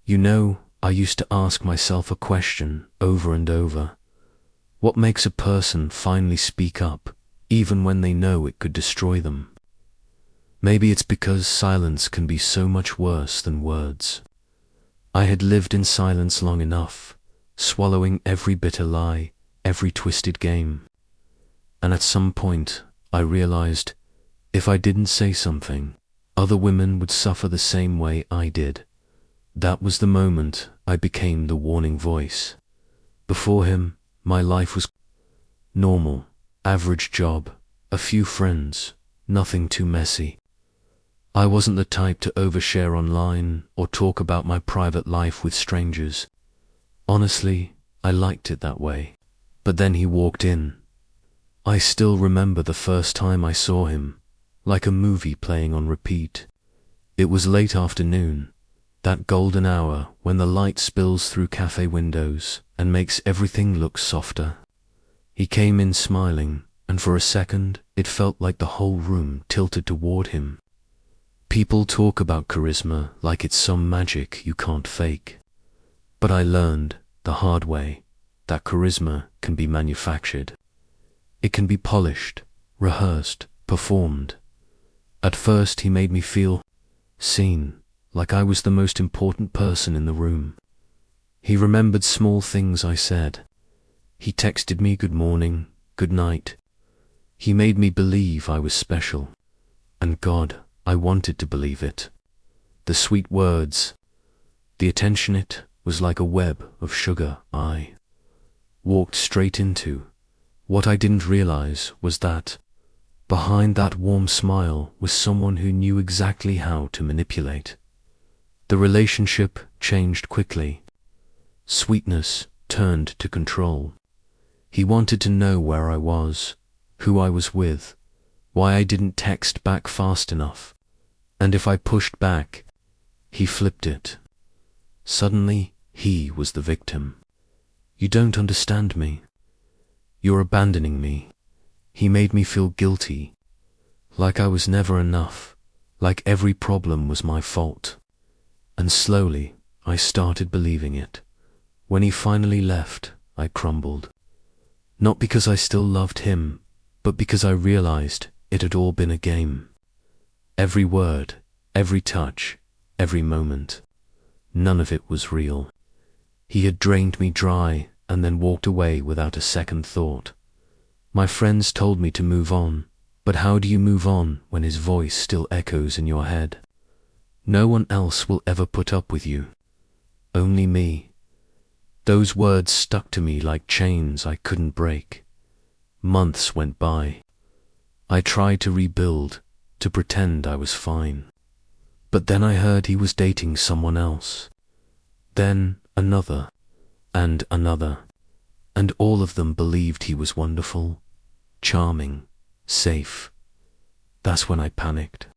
I used to ask myself a question over and over. What makes a person finally speak up, even when they know it could destroy them? Maybe it's because silence can be so much worse than words. I had lived in silence long enough, swallowing every bitter lie, every twisted game. And at some point, I realized, if I didn't say something, other women would suffer the same way I did. That was the moment I became the warning voice. Before him, my life was normal, average job, a few friends, nothing too messy. I wasn't the type to overshare online or talk about my private life with strangers. Honestly, I liked it that way. But then he walked in. I still remember the first time I saw him, like a movie playing on repeat. It was late afternoon, that golden hour when the light spills through cafe windows and makes everything look softer. He came in smiling, and for a second it felt like the whole room tilted toward him. People talk about charisma like it's some magic you can't fake. But I learned, the hard way, that charisma can be manufactured. It can be polished, rehearsed, performed. At first he made me feel seen, like I was the most important person in the room. He remembered small things I said. He texted me good morning, good night. He made me believe I was special. And God, I wanted to believe it. The sweet words, the attention, it was like a web of sugar I walked straight into. What I didn't realize was that behind that warm smile was someone who knew exactly how to manipulate. The relationship changed quickly. Sweetness turned to control. He wanted to know where I was, who I was with, why I didn't text back fast enough. And if I pushed back, he flipped it. Suddenly, he was the victim. You don't understand me. You're abandoning me. He made me feel guilty, like I was never enough, like every problem was my fault. And slowly, I started believing it. When he finally left, I crumbled. Not because I still loved him, but because I realized it had all been a game. Every word, every touch, every moment. None of it was real. He had drained me dry and then walked away without a second thought. My friends told me to move on, but how do you move on when his voice still echoes in your head? No one else will ever put up with you. Only me. Those words stuck to me like chains I couldn't break. Months went by. I tried to rebuild, to pretend I was fine. But then I heard he was dating someone else. Then another, and another. And all of them believed he was wonderful, charming, safe. That's when I panicked.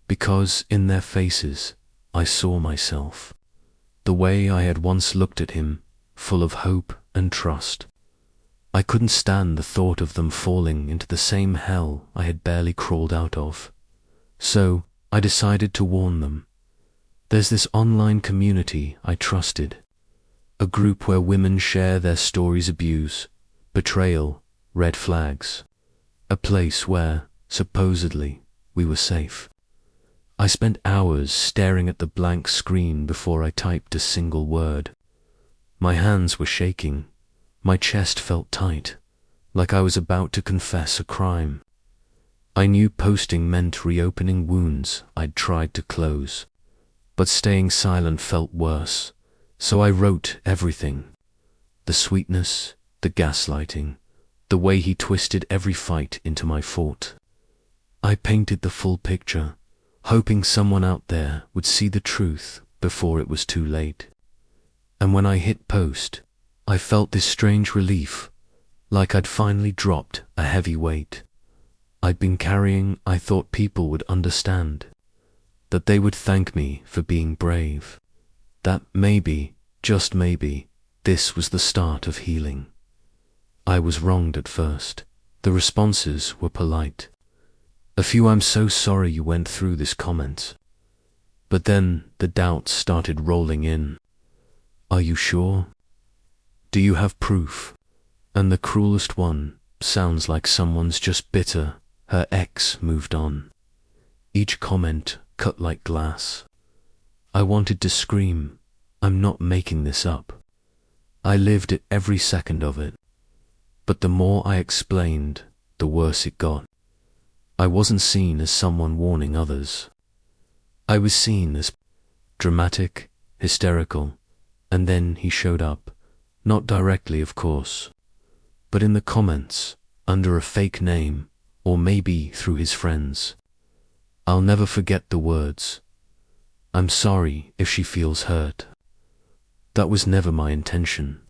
Because in their faces, I saw myself. The way I had once looked at him, full of hope and trust. I couldn't stand the thought of them falling into the same hell I had barely crawled out of. So I decided to warn them. There's this online community I trusted, a group where women share their stories, abuse, betrayal, red flags, a place where, supposedly, we were safe. I spent hours staring at the blank screen before I typed a single word. My hands were shaking. My chest felt tight, like I was about to confess a crime. I knew posting meant reopening wounds I'd tried to close, but staying silent felt worse, so I wrote everything. The sweetness, the gaslighting, the way he twisted every fight into my fault. I painted the full picture, hoping someone out there would see the truth before it was too late. And when I hit post, I felt this strange relief, like I'd finally dropped a heavy weight. I'd been carrying. I thought people would understand, that they would thank me for being brave, that maybe, just maybe, this was the start of healing. I was wronged at first. The responses were polite. A few "I'm so sorry you went through this" comments. But then the doubts started rolling in. Are you sure? Do you have proof? And the cruelest one sounds like someone's just bitter her ex moved on. Each comment cut like glass. I wanted to scream, I'm not making this up. I lived it every second of it. But the more I explained, the worse it got. I wasn't seen as someone warning others. I was seen as dramatic, hysterical, and then he showed up, not directly of course, but in the comments, under a fake name, or maybe through his friends. I'll never forget the words. I'm sorry if she feels hurt. That was never my intention.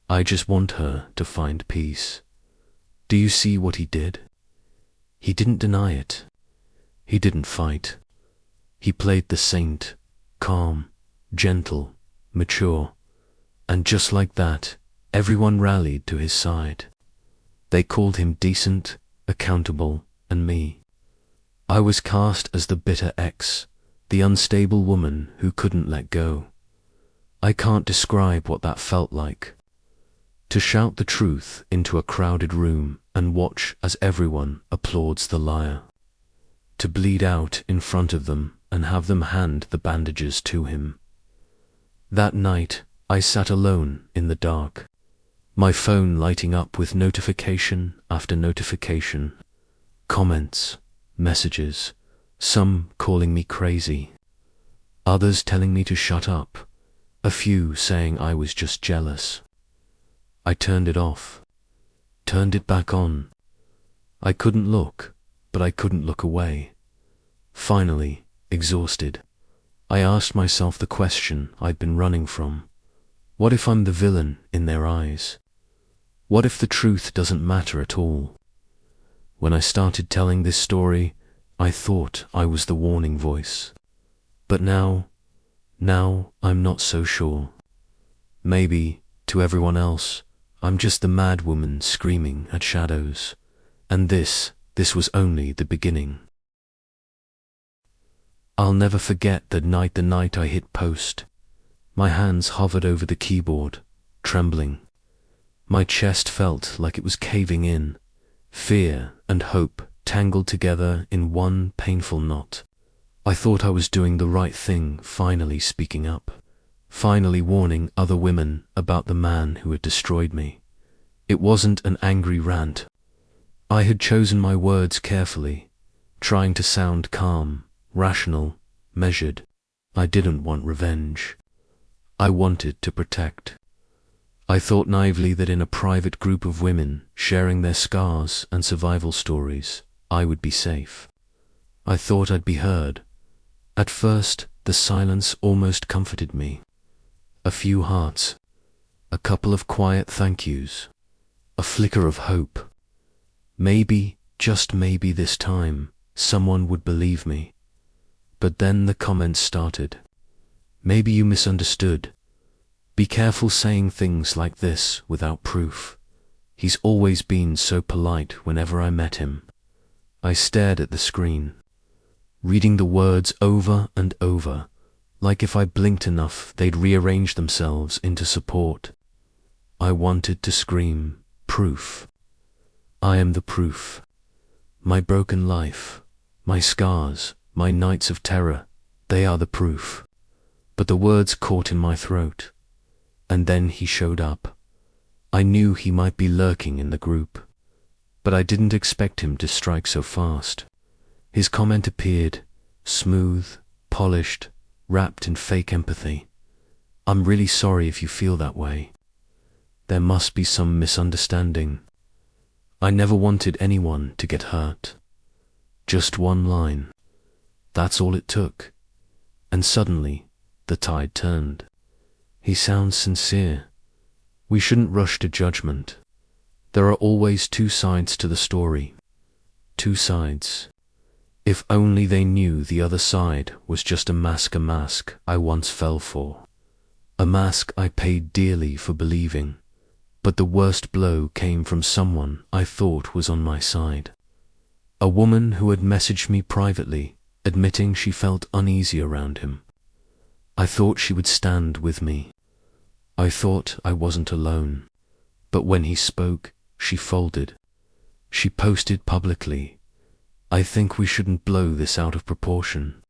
I just want her to find peace. Do you see what he did? He didn't deny it. He didn't fight. He played the saint, calm, gentle, mature, and just like that, everyone rallied to his side. They called him decent, accountable, and me. I was cast as the bitter ex, the unstable woman who couldn't let go. I can't describe what that felt like. To shout the truth into a crowded room and watch as everyone applauds the liar. To bleed out in front of them and have them hand the bandages to him. That night, I sat alone in the dark, my phone lighting up with notification after notification, comments, messages, some calling me crazy, others telling me to shut up, a few saying I was just jealous. I turned it off, turned it back on. I couldn't look, but I couldn't look away. Finally, exhausted, I asked myself the question I'd been running from. What if I'm the villain in their eyes? What if the truth doesn't matter at all? When I started telling this story, I thought I was the warning voice. But now I'm not so sure. Maybe, to everyone else, I'm just the mad woman screaming at shadows. And this was only the beginning. I'll never forget the night I hit post. My hands hovered over the keyboard, trembling. My chest felt like it was caving in, fear and hope tangled together in one painful knot. I thought I was doing the right thing, finally speaking up, finally warning other women about the man who had destroyed me. It wasn't an angry rant. I had chosen my words carefully, trying to sound calm, rational, measured. I didn't want revenge. I wanted to protect. I thought naively that in a private group of women sharing their scars and survival stories, I would be safe. I thought I'd be heard. At first, the silence almost comforted me. A few hearts, a couple of quiet thank yous, a flicker of hope. Maybe, just maybe this time, someone would believe me. But then the comments started. Maybe you misunderstood. Be careful saying things like this without proof. He's always been so polite whenever I met him. I stared at the screen, reading the words over and over, like if I blinked enough they'd rearrange themselves into support. I wanted to scream, proof. I am the proof. My broken life, my scars, my nights of terror, they are the proof. But the words caught in my throat. And then he showed up. I knew he might be lurking in the group, but I didn't expect him to strike so fast. His comment appeared, smooth, polished, wrapped in fake empathy. I'm really sorry if you feel that way. There must be some misunderstanding. I never wanted anyone to get hurt. Just one line. That's all it took. And suddenly, the tide turned. He sounds sincere. We shouldn't rush to judgment. There are always two sides to the story. Two sides. If only they knew the other side was just a mask I once fell for. A mask I paid dearly for believing. But the worst blow came from someone I thought was on my side. A woman who had messaged me privately, admitting she felt uneasy around him. I thought she would stand with me. I thought I wasn't alone, but when he spoke, she folded. She posted publicly, "I think we shouldn't blow this out of proportion."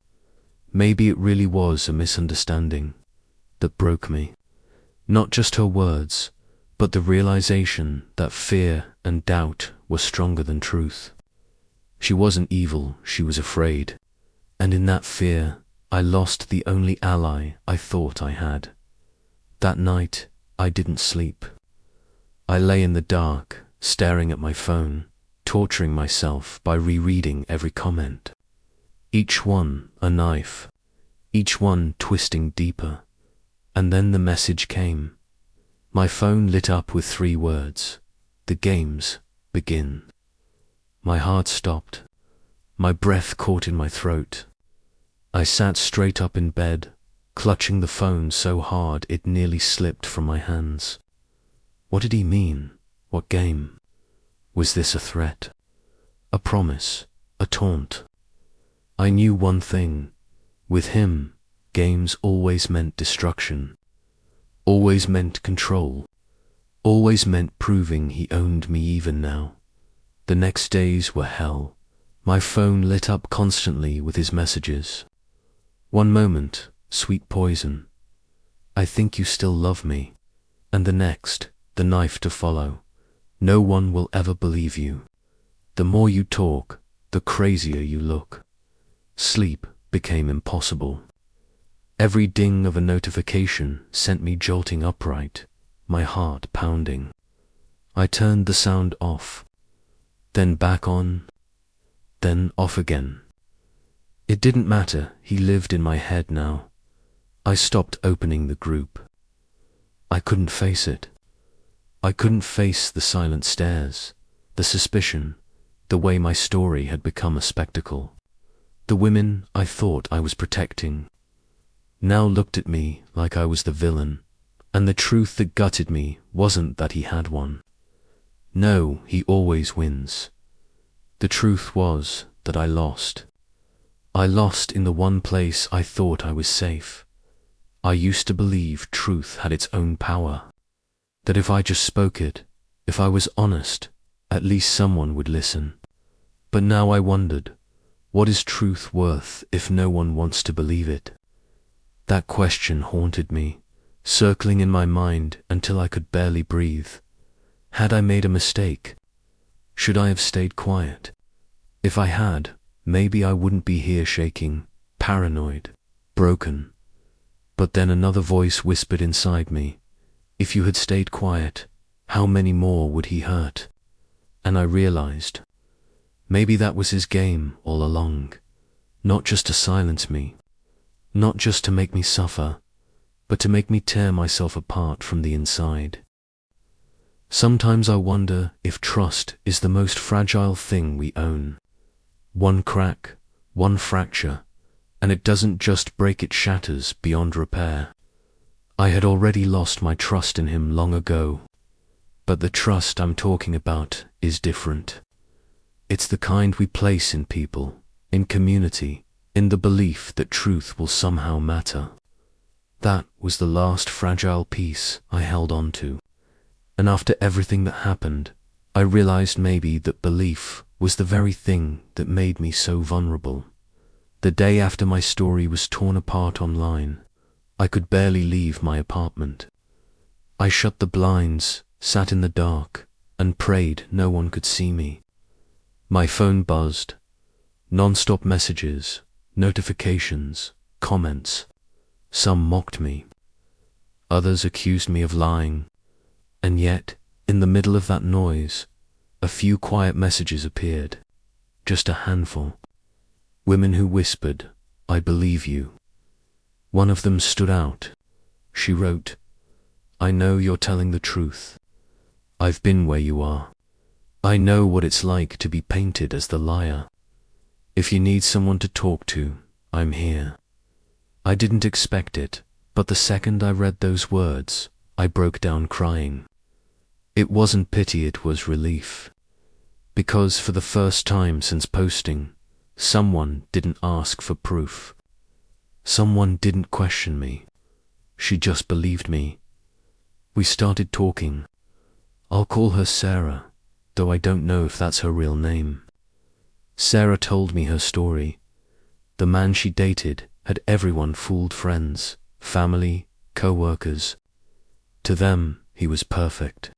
Maybe it really was a misunderstanding that broke me. Not just her words, but the realization that fear and doubt were stronger than truth. She wasn't evil, she was afraid. And in that fear, I lost the only ally I thought I had. That night, I didn't sleep. I lay in the dark, staring at my phone, torturing myself by rereading every comment. Each one a knife, each one twisting deeper. And then the message came. My phone lit up with 3 words: "The games begin." My heart stopped. My breath caught in my throat. I sat straight up in bed, clutching the phone so hard it nearly slipped from my hands. What did he mean? What game? Was this a threat? A promise? A taunt? I knew one thing. With him, games always meant destruction. Always meant control. Always meant proving he owned me even now. The next days were hell. My phone lit up constantly with his messages. One moment, sweet poison. "I think you still love me." And the next, the knife to follow. "No one will ever believe you. The more you talk, the crazier you look." Sleep became impossible. Every ding of a notification sent me jolting upright, my heart pounding. I turned the sound off, then back on, then off again. It didn't matter, he lived in my head now. I stopped opening the group. I couldn't face it. I couldn't face the silent stares, the suspicion, the way my story had become a spectacle. The women I thought I was protecting now looked at me like I was the villain, and the truth that gutted me wasn't that he had one. No, he always wins. The truth was that I lost. I lost in the one place I thought I was safe. I used to believe truth had its own power, that if I just spoke it, if I was honest, at least someone would listen. But now I wondered, what is truth worth if no one wants to believe it? That question haunted me, circling in my mind until I could barely breathe. Had I made a mistake? Should I have stayed quiet? If I had, maybe I wouldn't be here shaking, paranoid, broken. But then another voice whispered inside me, if you had stayed quiet, how many more would he hurt? And I realized, maybe that was his game all along, not just to silence me, not just to make me suffer, but to make me tear myself apart from the inside. Sometimes I wonder if trust is the most fragile thing we own. One crack, one fracture, and it doesn't just break, it shatters beyond repair. I had already lost my trust in him long ago, but the trust I'm talking about is different. It's the kind we place in people, in community, in the belief that truth will somehow matter. That was the last fragile piece I held on to. And after everything that happened, I realized maybe that belief was the very thing that made me so vulnerable. The day after my story was torn apart online, I could barely leave my apartment. I shut the blinds, sat in the dark, and prayed no one could see me. My phone buzzed. Non-stop messages, notifications, comments. Some mocked me. Others accused me of lying. And yet, in the middle of that noise, a few quiet messages appeared. Just a handful. Women who whispered, "I believe you." One of them stood out. She wrote, "I know you're telling the truth. I've been where you are. I know what it's like to be painted as the liar. If you need someone to talk to, I'm here." I didn't expect it, but the second I read those words, I broke down crying. It wasn't pity, it was relief. Because for the first time since posting, someone didn't ask for proof. Someone didn't question me. She just believed me. We started talking. I'll call her Sarah, though I don't know if that's her real name. Sarah told me her story. The man she dated had everyone fooled: friends, family, co-workers. To them, he was perfect.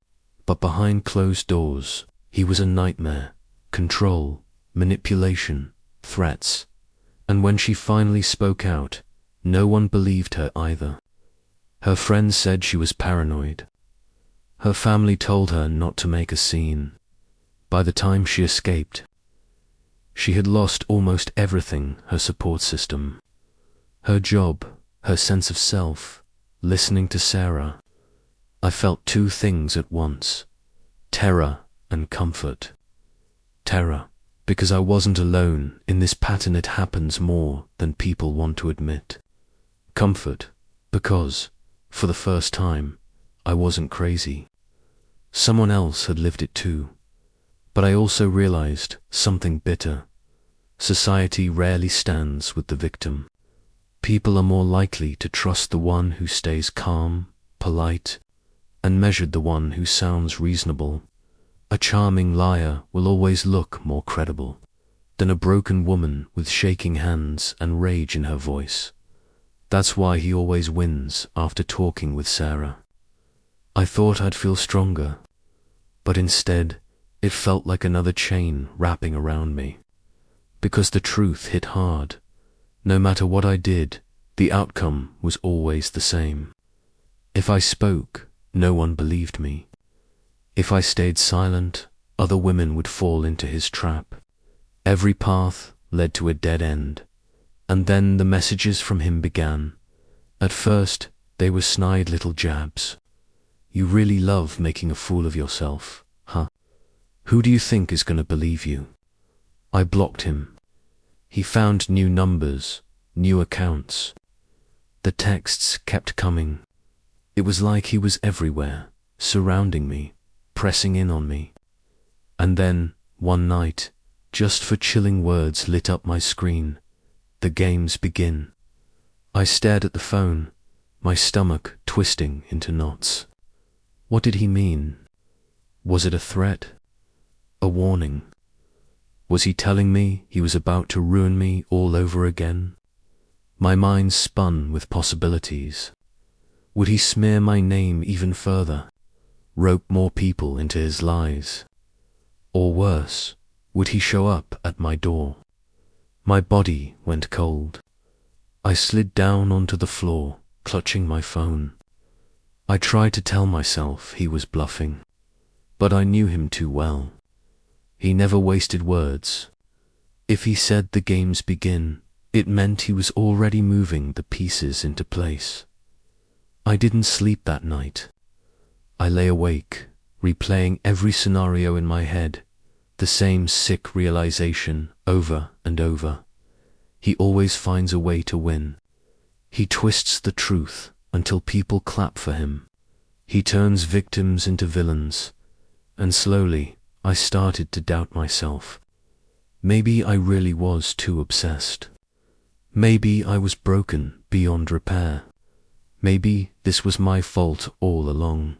But behind closed doors, he was a nightmare. Control, manipulation, threats. And when she finally spoke out, no one believed her either. Her friends said she was paranoid. Her family told her not to make a scene. By the time she escaped, she had lost almost everything: her support system, her job, her sense of self. Listening to Sarah, I felt two things at once: terror and comfort. Terror, because I wasn't alone in this pattern. It happens more than people want to admit. Comfort, because, for the first time, I wasn't crazy. Someone else had lived it too. But I also realized something bitter. Society rarely stands with the victim. People are more likely to trust the one who stays calm, polite, and measured, the one who sounds reasonable. A charming liar will always look more credible than a broken woman with shaking hands and rage in her voice. That's why he always wins after talking with Sarah. I thought I'd feel stronger, but instead, it felt like another chain wrapping around me. Because the truth hit hard. No matter what I did, the outcome was always the same. If I spoke, no one believed me. If I stayed silent, other women would fall into his trap. Every path led to a dead end. And then the messages from him began. At first, they were snide little jabs. You really love making a fool of yourself, huh? Who do you think is going to believe you? I blocked him. He found new numbers, new accounts. The texts kept coming. It was like he was everywhere, surrounding me, pressing in on me. And then, one night, just for chilling words lit up my screen. The games begin. I stared at the phone, my stomach twisting into knots. What did he mean? Was it a threat? A warning? Was he telling me he was about to ruin me all over again? My mind spun with possibilities. Would he smear my name even further? Rope more people into his lies? Or worse, would he show up at my door? My body went cold. I slid down onto the floor, clutching my phone. I tried to tell myself he was bluffing, but I knew him too well. He never wasted words. If he said the games begin, it meant he was already moving the pieces into place. I didn't sleep that night. I lay awake, replaying every scenario in my head, the same sick realization over and over. He always finds a way to win. He twists the truth until people clap for him. He turns victims into villains. And slowly, I started to doubt myself. Maybe I really was too obsessed. Maybe I was broken beyond repair. Maybe this was my fault all along.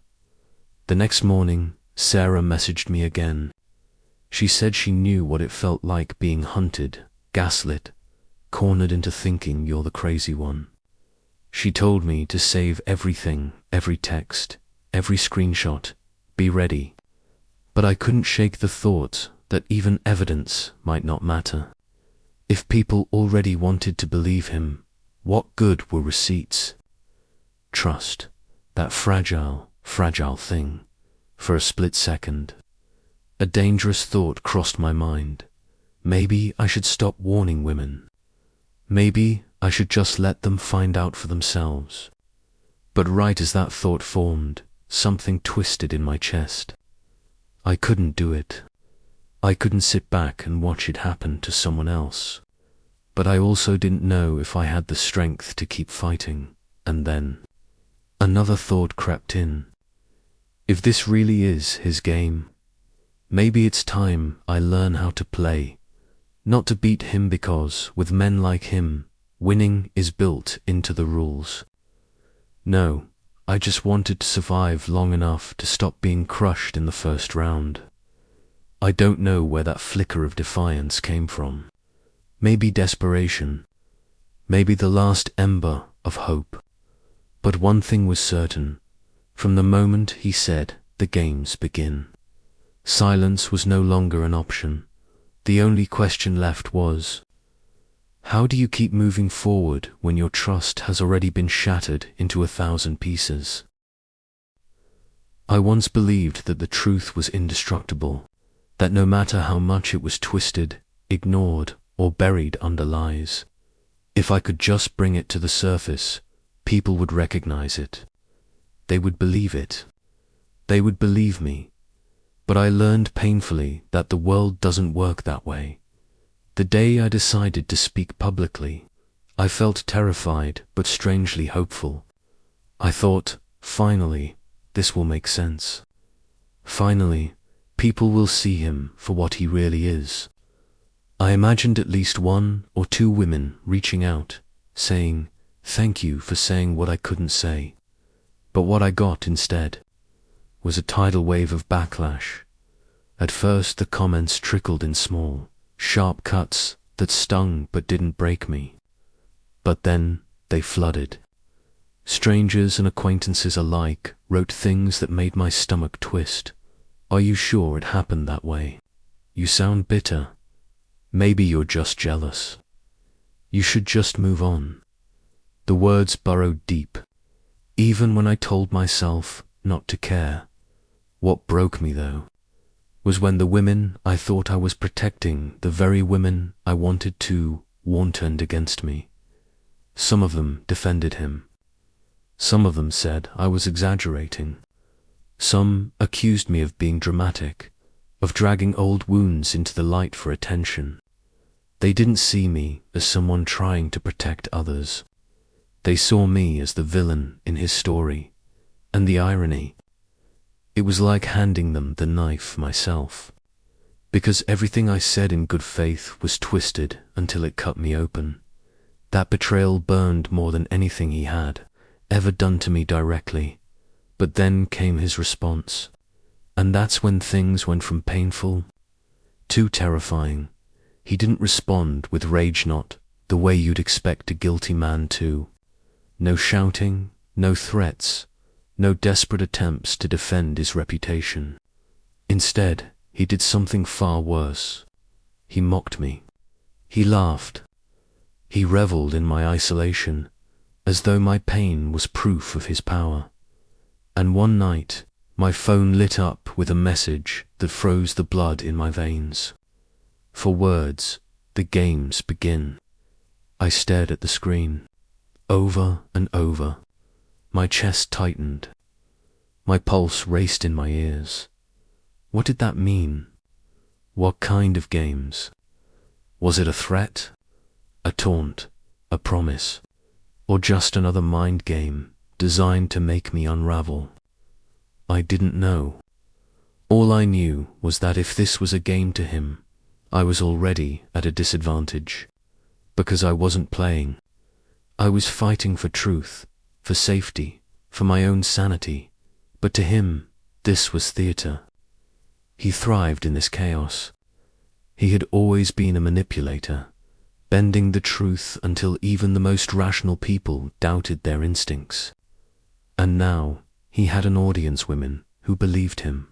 The next morning, Sarah messaged me again. She said she knew what it felt like being hunted, gaslit, cornered into thinking you're the crazy one. She told me to save everything, every text, every screenshot, be ready. But I couldn't shake the thought that even evidence might not matter. If people already wanted to believe him, what good were receipts? Trust, that fragile thing. For a split second, a dangerous thought crossed my mind. Maybe I should stop warning women. Maybe I should just let them find out for themselves. But right as that thought formed, something twisted in my chest. I couldn't do it. I couldn't sit back and watch it happen to someone else. But I also didn't know if I had the strength to keep fighting. And then, another thought crept in. If this really is his game, maybe it's time I learn how to play. Not to beat him, because, with men like him, winning is built into the rules. No, I just wanted to survive long enough to stop being crushed in the first round. I don't know where that flicker of defiance came from. Maybe desperation. Maybe the last ember of hope. But one thing was certain. From the moment he said, "The games begin," silence was no longer an option. The only question left was, how do you keep moving forward when your trust has already been shattered into 1,000 pieces? I once believed that the truth was indestructible, that no matter how much it was twisted, ignored, or buried under lies, if I could just bring it to the surface, people would recognize it. They would believe it. They would believe me. But I learned painfully that the world doesn't work that way. The day I decided to speak publicly, I felt terrified but strangely hopeful. I thought, finally, this will make sense. Finally, people will see him for what he really is. I imagined at least 1 or 2 women reaching out, saying, "Thank you for saying what I couldn't say." But what I got instead was a tidal wave of backlash. At first the comments trickled in small, sharp cuts that stung but didn't break me. But then they flooded. Strangers and acquaintances alike wrote things that made my stomach twist. "Are you sure it happened that way? You sound bitter. Maybe you're just jealous. You should just move on." The words burrowed deep, even when I told myself not to care. What broke me, though, was when the women I thought I was protecting, the very women I wanted to, turned against me. Some of them defended him. Some of them said I was exaggerating. Some accused me of being dramatic, of dragging old wounds into the light for attention. They didn't see me as someone trying to protect others. They saw me as the villain in his story. And the irony, it was like handing them the knife myself. Because everything I said in good faith was twisted until it cut me open. That betrayal burned more than anything he had ever done to me directly. But then came his response. And that's when things went from painful to terrifying. He didn't respond with rage, not the way you'd expect a guilty man to. No shouting, no threats, no desperate attempts to defend his reputation. Instead, he did something far worse. He mocked me. He laughed. He reveled in my isolation, as though my pain was proof of his power. And one night, my phone lit up with a message that froze the blood in my veins. For words, "The games begin." I stared at the screen. Over and over. My chest tightened. My pulse raced in my ears. What did that mean? What kind of games? Was it a threat? A taunt? A promise? Or just another mind game designed to make me unravel? I didn't know. All I knew was that if this was a game to him, I was already at a disadvantage. Because I wasn't playing. I was fighting for truth, for safety, for my own sanity. But to him, this was theater. He thrived in this chaos. He had always been a manipulator, bending the truth until even the most rational people doubted their instincts. And now, he had an audience, women who believed him.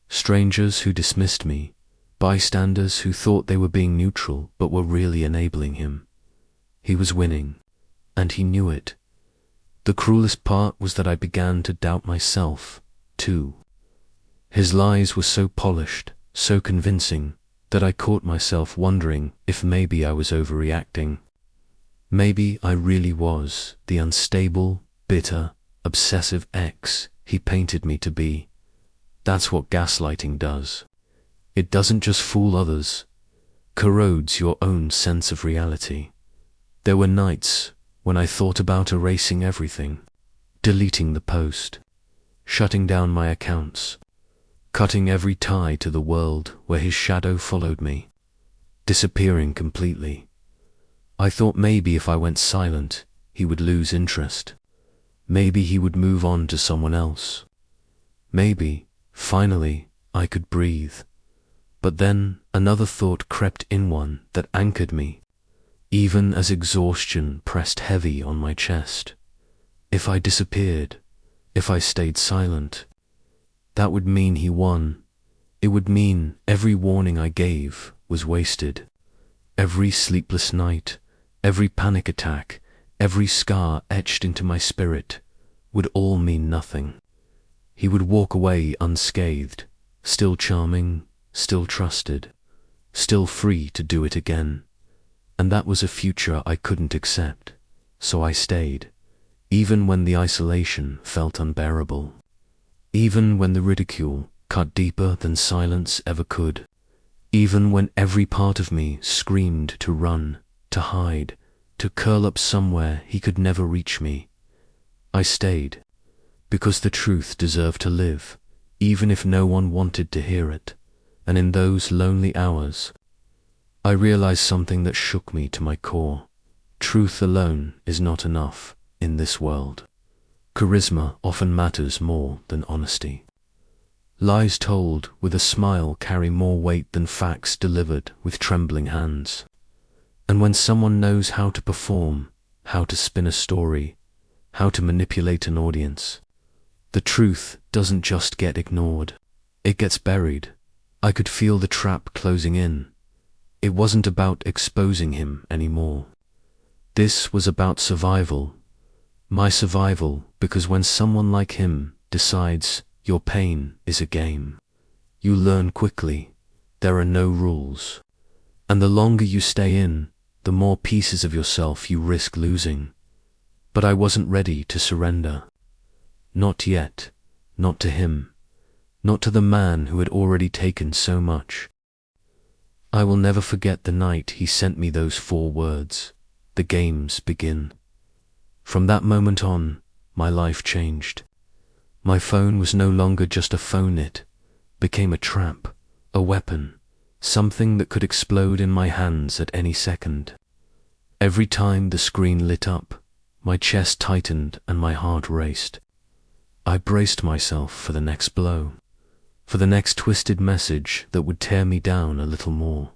Strangers who dismissed me, bystanders who thought they were being neutral but were really enabling him. He was winning, and he knew it. The cruelest part was that I began to doubt myself, too. His lies were so polished, so convincing, that I caught myself wondering if maybe I was overreacting. Maybe I really was the unstable, bitter, obsessive ex he painted me to be. That's what gaslighting does. It doesn't just fool others, corrodes your own sense of reality. There were nights when I thought about erasing everything, deleting the post, shutting down my accounts, cutting every tie to the world where his shadow followed me, disappearing completely. I thought maybe if I went silent, he would lose interest. Maybe he would move on to someone else. Maybe, finally, I could breathe. But then another thought crept in, one that anchored me, even as exhaustion pressed heavy on my chest. If I disappeared, if I stayed silent, that would mean he won. It would mean every warning I gave was wasted. Every sleepless night, every panic attack, every scar etched into my spirit would all mean nothing. He would walk away unscathed, still charming, still trusted, still free to do it again. And that was a future I couldn't accept, so I stayed, even when the isolation felt unbearable, even when the ridicule cut deeper than silence ever could, even when every part of me screamed to run, to hide, to curl up somewhere he could never reach me. I stayed, because the truth deserved to live, even if no one wanted to hear it. And in those lonely hours, I realized something that shook me to my core. Truth alone is not enough in this world. Charisma often matters more than honesty. Lies told with a smile carry more weight than facts delivered with trembling hands. And when someone knows how to perform, how to spin a story, how to manipulate an audience, the truth doesn't just get ignored, it gets buried. I could feel the trap closing in. It wasn't about exposing him anymore. This was about survival. My survival, because when someone like him decides your pain is a game, you learn quickly there are no rules. And the longer you stay in, the more pieces of yourself you risk losing. But I wasn't ready to surrender. Not yet, not to him, not to the man who had already taken so much. I will never forget the night he sent me those 4 words, "The games begin." From that moment on, my life changed. My phone was no longer just a phone, it became a trap, a weapon, something that could explode in my hands at any second. Every time the screen lit up, my chest tightened and my heart raced. I braced myself for the next blow, for the next twisted message that would tear me down a little more.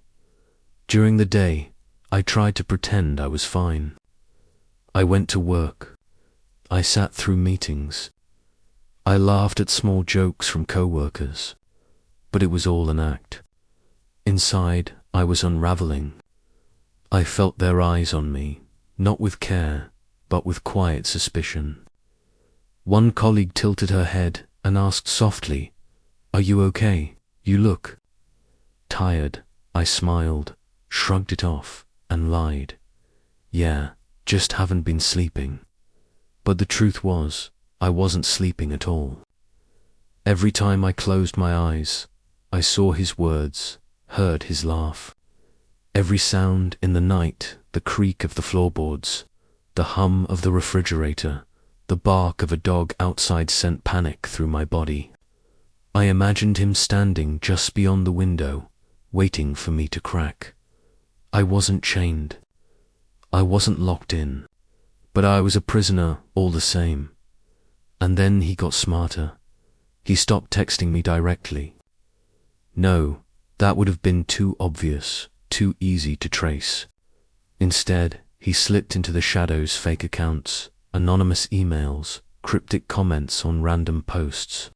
During the day, I tried to pretend I was fine. I went to work. I sat through meetings. I laughed at small jokes from co-workers, but it was all an act. Inside, I was unraveling. I felt their eyes on me, not with care, but with quiet suspicion. One colleague tilted her head and asked softly, "Are you okay? You look tired." I smiled, shrugged it off, and lied. "Yeah, just haven't been sleeping." But the truth was, I wasn't sleeping at all. Every time I closed my eyes, I saw his words, heard his laugh. Every sound in the night, the creak of the floorboards, the hum of the refrigerator, the bark of a dog outside sent panic through my body. I imagined him standing just beyond the window, waiting for me to crack. I wasn't chained. I wasn't locked in, but I was a prisoner all the same. And then he got smarter. He stopped texting me directly. No, that would have been too obvious, too easy to trace. Instead, he slipped into the shadows, fake accounts, anonymous emails, cryptic comments on random posts.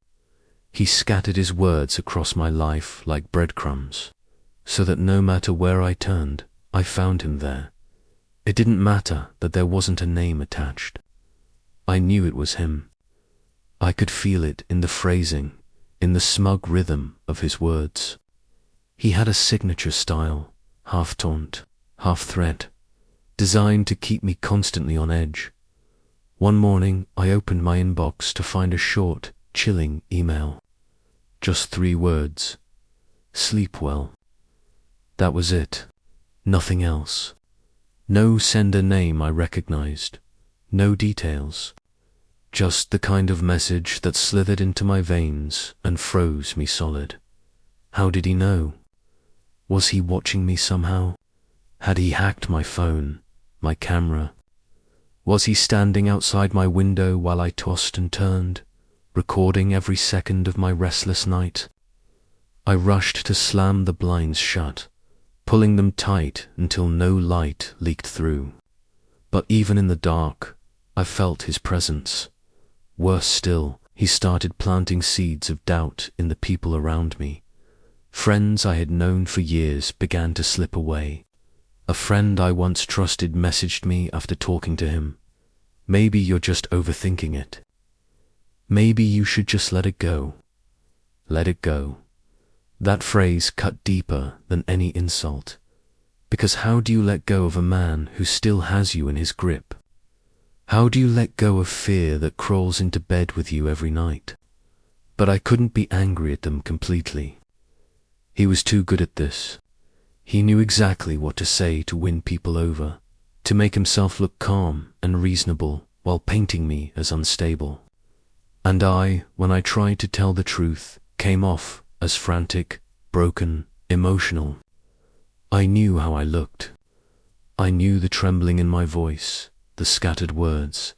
He scattered his words across my life like breadcrumbs, so that no matter where I turned, I found him there. It didn't matter that there wasn't a name attached. I knew it was him. I could feel it in the phrasing, in the smug rhythm of his words. He had a signature style, half taunt, half threat, designed to keep me constantly on edge. One morning, I opened my inbox to find a short, chilling email. Just 3 words. "Sleep well." That was it. Nothing else. No sender name I recognized. No details. Just the kind of message that slithered into my veins and froze me solid. How did he know? Was he watching me somehow? Had he hacked my phone, my camera? Was he standing outside my window while I tossed and turned, recording every second of my restless night? I rushed to slam the blinds shut, pulling them tight until no light leaked through. But even in the dark, I felt his presence. Worse still, he started planting seeds of doubt in the people around me. Friends I had known for years began to slip away. A friend I once trusted messaged me after talking to him. Maybe you're just overthinking it. Maybe you should just let it go. Let it go. That phrase cut deeper than any insult. Because how do you let go of a man who still has you in his grip? How do you let go of fear that crawls into bed with you every night? But I couldn't be angry at them completely. He was too good at this. He knew exactly what to say to win people over, to make himself look calm and reasonable while painting me as unstable. And I, when I tried to tell the truth, came off as frantic, broken, emotional. I knew how I looked. I knew the trembling in my voice, the scattered words,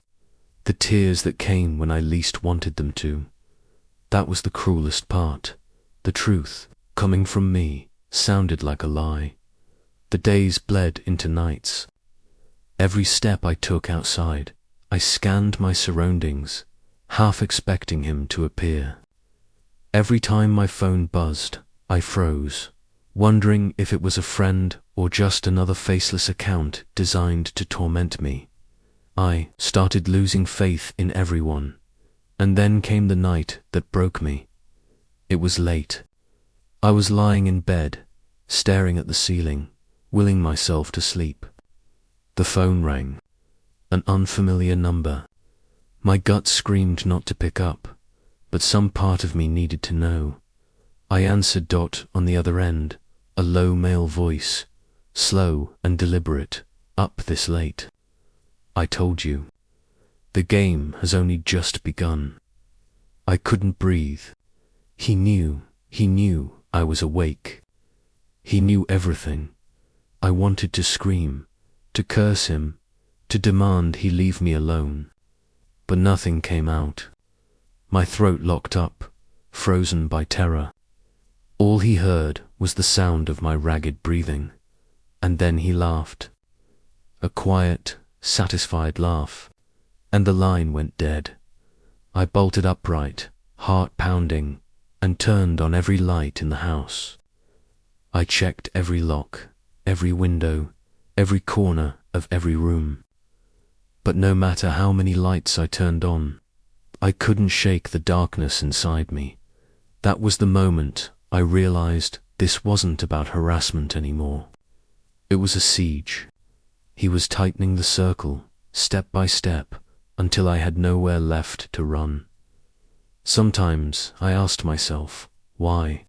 the tears that came when I least wanted them to. That was the cruelest part. The truth, coming from me, sounded like a lie. The days bled into nights. Every step I took outside, I scanned my surroundings, half expecting him to appear. Every time my phone buzzed, I froze, wondering if it was a friend or just another faceless account designed to torment me. I started losing faith in everyone, and then came the night that broke me. It was late. I was lying in bed, staring at the ceiling, willing myself to sleep. The phone rang. An unfamiliar number. My gut screamed not to pick up, but some part of me needed to know. I answered. On the other end, a low male voice, slow and deliberate. Up this late? I told you. The game has only just begun. I couldn't breathe. He knew I was awake. He knew everything. I wanted to scream, to curse him, to demand he leave me alone. But nothing came out. My throat locked up, frozen by terror. All he heard was the sound of my ragged breathing, and then he laughed. A quiet, satisfied laugh, and the line went dead. I bolted upright, heart pounding, and turned on every light in the house. I checked every lock, every window, every corner of every room. But no matter how many lights I turned on, I couldn't shake the darkness inside me. That was the moment I realized this wasn't about harassment anymore. It was a siege. He was tightening the circle, step by step, until I had nowhere left to run. Sometimes I asked myself, why?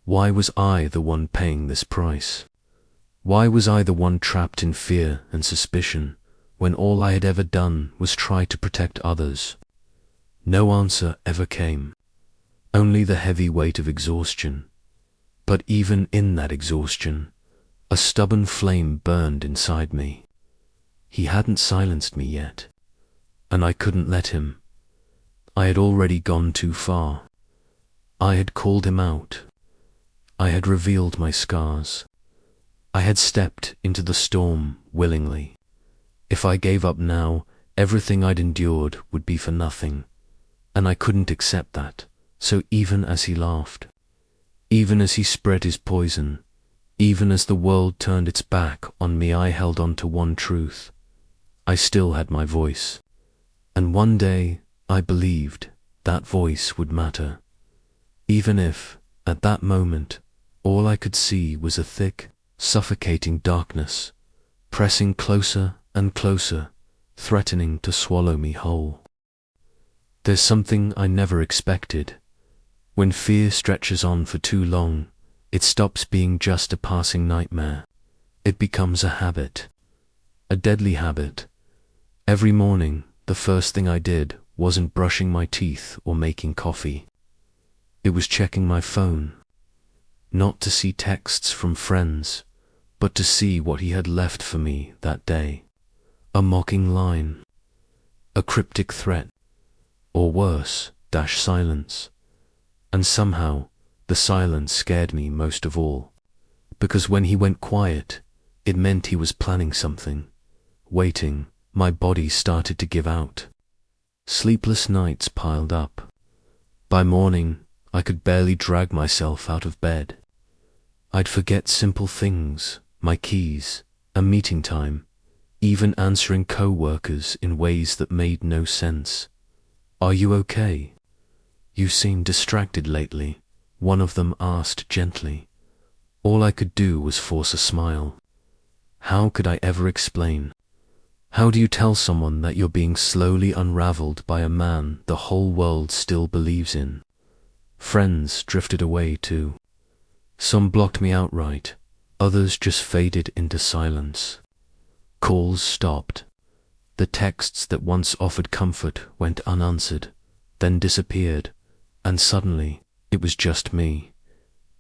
Why was I the one paying this price? Why was I the one trapped in fear and suspicion, when all I had ever done was try to protect others? No answer ever came, only the heavy weight of exhaustion. But even in that exhaustion, a stubborn flame burned inside me. He hadn't silenced me yet, and I couldn't let him. I had already gone too far. I had called him out. I had revealed my scars. I had stepped into the storm willingly. If I gave up now, everything I'd endured would be for nothing, and I couldn't accept that. So even as he laughed, even as he spread his poison, even as the world turned its back on me, I held on to one truth. I still had my voice, and one day I believed that voice would matter, even if, at that moment, all I could see was a thick, suffocating darkness, pressing closer and closer, threatening to swallow me whole. There's something I never expected. When fear stretches on for too long, it stops being just a passing nightmare. It becomes a habit, a deadly habit. Every morning, the first thing I did wasn't brushing my teeth or making coffee. It was checking my phone, not to see texts from friends, but to see what he had left for me that day. A mocking line, a cryptic threat, or worse, silence. And somehow, the silence scared me most of all, because when he went quiet, it meant he was planning something, waiting. My body started to give out. Sleepless nights piled up. By morning, I could barely drag myself out of bed. I'd forget simple things, my keys, a meeting time, even answering co-workers in ways that made no sense. "Are you okay? You seem distracted lately," one of them asked gently. All I could do was force a smile. How could I ever explain? How do you tell someone that you're being slowly unraveled by a man the whole world still believes in? Friends drifted away too. Some blocked me outright, others just faded into silence. Calls stopped. The texts that once offered comfort went unanswered, then disappeared, and suddenly it was just me.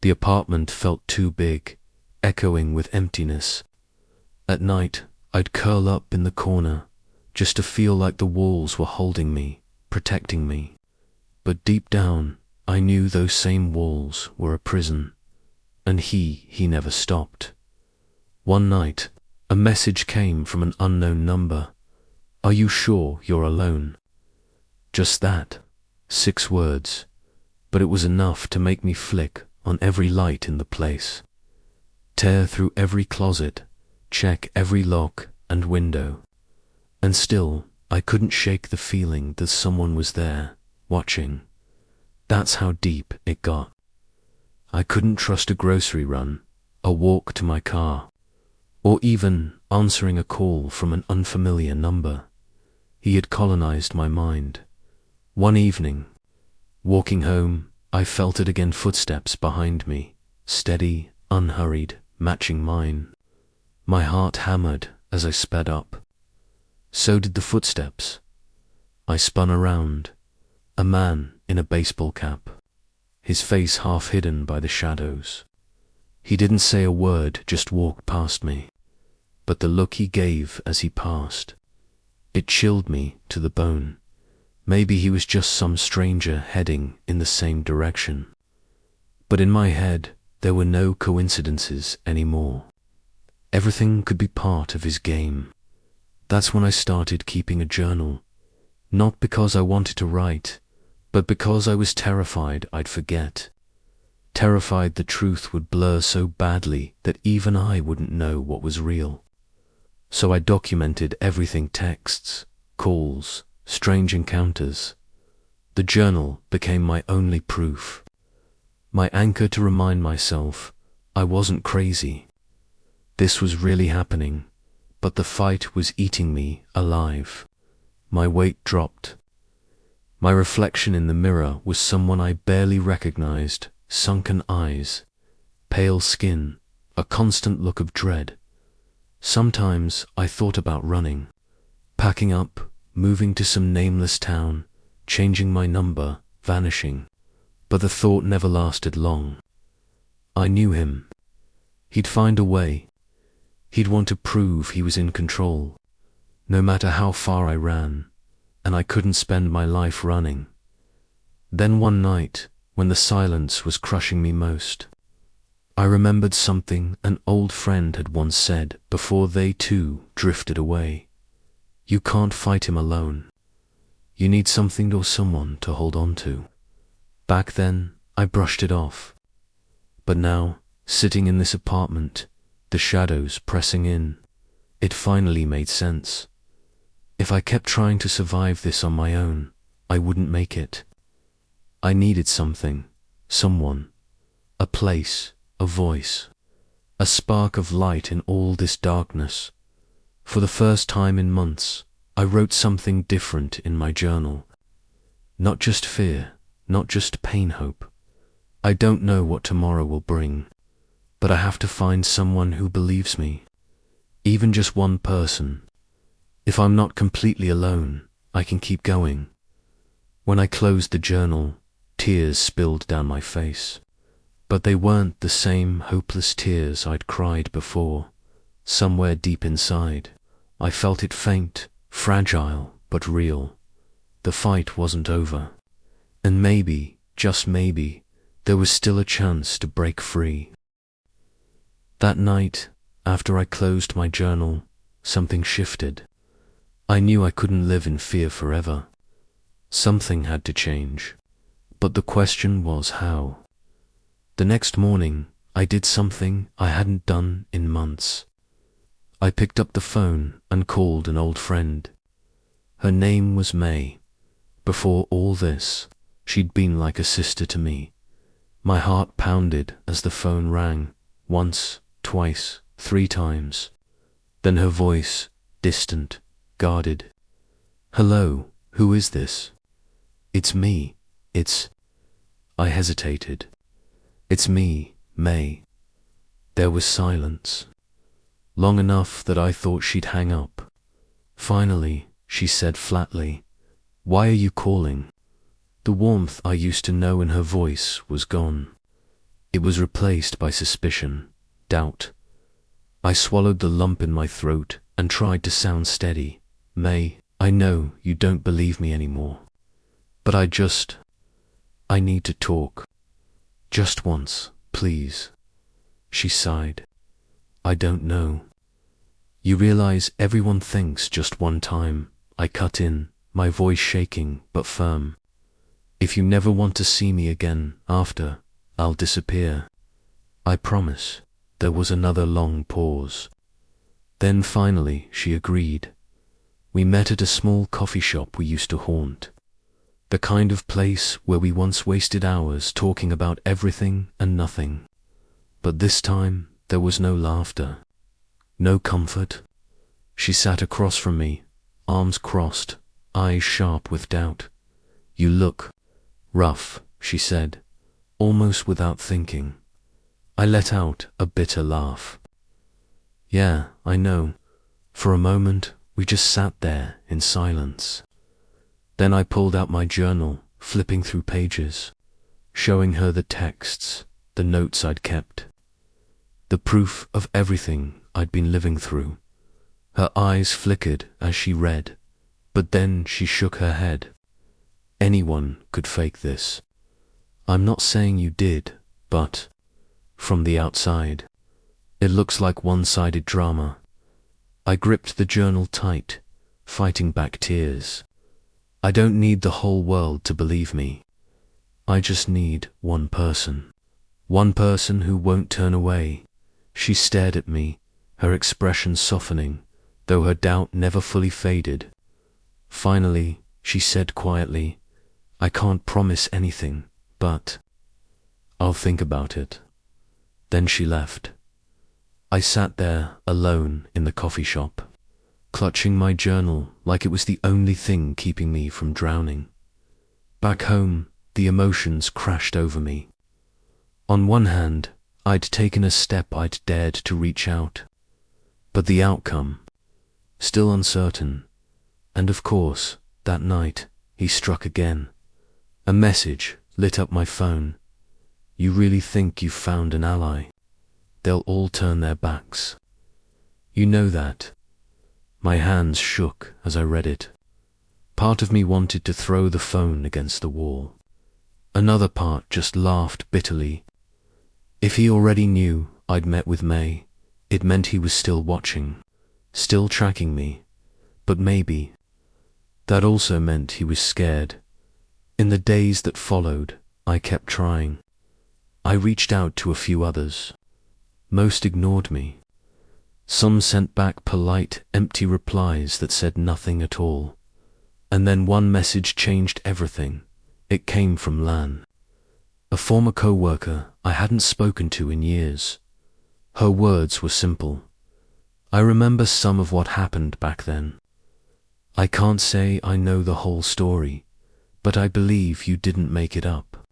The apartment felt too big, echoing with emptiness. At night, I'd curl up in the corner, just to feel like the walls were holding me, protecting me. But deep down, I knew those same walls were a prison, and he never stopped. One night, a message came from an unknown number. "Are you sure you're alone?" Just that, 6 words, but it was enough to make me flick on every light in the place, tear through every closet, check every lock and window. And still, I couldn't shake the feeling that someone was there, watching. That's how deep it got. I couldn't trust a grocery run, a walk to my car, or even answering a call from an unfamiliar number. He had colonized my mind. One evening, walking home, I felt it again, footsteps behind me, steady, unhurried, matching mine. My heart hammered as I sped up. So did the footsteps. I spun around. A man in a baseball cap, his face half hidden by the shadows. He didn't say a word, just walked past me. But the look he gave as he passed, it chilled me to the bone. Maybe he was just some stranger heading in the same direction. But in my head, there were no coincidences anymore. Everything could be part of his game. That's when I started keeping a journal. Not because I wanted to write, but because I was terrified I'd forget. Terrified the truth would blur so badly that even I wouldn't know what was real. So I documented everything: texts, calls, strange encounters. The journal became my only proof, my anchor to remind myself I wasn't crazy. This was really happening, but the fight was eating me alive. My weight dropped. My reflection in the mirror was someone I barely recognized, sunken eyes, pale skin, a constant look of dread. Sometimes I thought about running, packing up, moving to some nameless town, changing my number, vanishing. But the thought never lasted long. I knew him. He'd find a way. He'd want to prove he was in control, no matter how far I ran, and I couldn't spend my life running. Then one night, when the silence was crushing me most, I remembered something an old friend had once said before they too drifted away. You can't fight him alone. You need something or someone to hold on to. Back then, I brushed it off. But now, sitting in this apartment, the shadows pressing in, it finally made sense. If I kept trying to survive this on my own, I wouldn't make it. I needed something, someone, a place, a voice, a spark of light in all this darkness. For the first time in months, I wrote something different in my journal. Not just fear, not just pain, hope. I don't know what tomorrow will bring, but I have to find someone who believes me, even just one person. If I'm not completely alone, I can keep going. When I closed the journal, tears spilled down my face, but they weren't the same hopeless tears I'd cried before. Somewhere deep inside, I felt it faint, fragile, but real. The fight wasn't over. And maybe, just maybe, there was still a chance to break free. That night, after I closed my journal, something shifted. I knew I couldn't live in fear forever. Something had to change. But the question was how. The next morning, I did something I hadn't done in months. I picked up the phone and called an old friend. Her name was May. Before all this, she'd been like a sister to me. My heart pounded as the phone rang, once, twice, 3 times. Then her voice, distant, guarded. "Hello, who is this?" "It's me. I hesitated. "It's me, May." There was silence. Long enough that I thought she'd hang up. Finally, she said flatly, "Why are you calling?" The warmth I used to know in her voice was gone. It was replaced by suspicion, doubt. I swallowed the lump in my throat and tried to sound steady. "May, I know you don't believe me anymore. But I need to talk. Just once, please." She sighed. "I don't know." "You realize everyone thinks just one time," I cut in, my voice shaking but firm. "If you never want to see me again after, I'll disappear. I promise." There was another long pause. Then finally she agreed. We met at a small coffee shop we used to haunt. The kind of place where we once wasted hours talking about everything and nothing. But this time there was no laughter, no comfort. She sat across from me, arms crossed, eyes sharp with doubt. "You look rough," she said, almost without thinking. I let out a bitter laugh. "Yeah, I know." For a moment, we just sat there in silence. Then I pulled out my journal, flipping through pages, showing her the texts, the notes I'd kept, the proof of everything I'd been living through. Her eyes flickered as she read, but then she shook her head. "Anyone could fake this. I'm not saying you did, but from the outside, it looks like one-sided drama." I gripped the journal tight, fighting back tears. "I don't need the whole world to believe me. I just need one person. One person who won't turn away." She stared at me, her expression softening, though her doubt never fully faded. Finally, she said quietly, "I can't promise anything, but I'll think about it." Then she left. I sat there alone in the coffee shop, clutching my journal like it was the only thing keeping me from drowning. Back home, the emotions crashed over me. On one hand, I'd taken a step I'd dared to reach out, but the outcome, still uncertain. And of course, that night, he struck again. A message lit up my phone. "You really think you've found an ally? They'll all turn their backs. You know that." My hands shook as I read it. Part of me wanted to throw the phone against the wall. Another part just laughed bitterly. If he already knew I'd met with May, it meant he was still watching, still tracking me. But maybe that also meant he was scared. In the days that followed, I kept trying. I reached out to a few others. Most ignored me. Some sent back polite, empty replies that said nothing at all. And then one message changed everything. It came from Lan, a former co-worker I hadn't spoken to in years. Her words were simple. "I remember some of what happened back then. I can't say I know the whole story, but I believe you didn't make it up.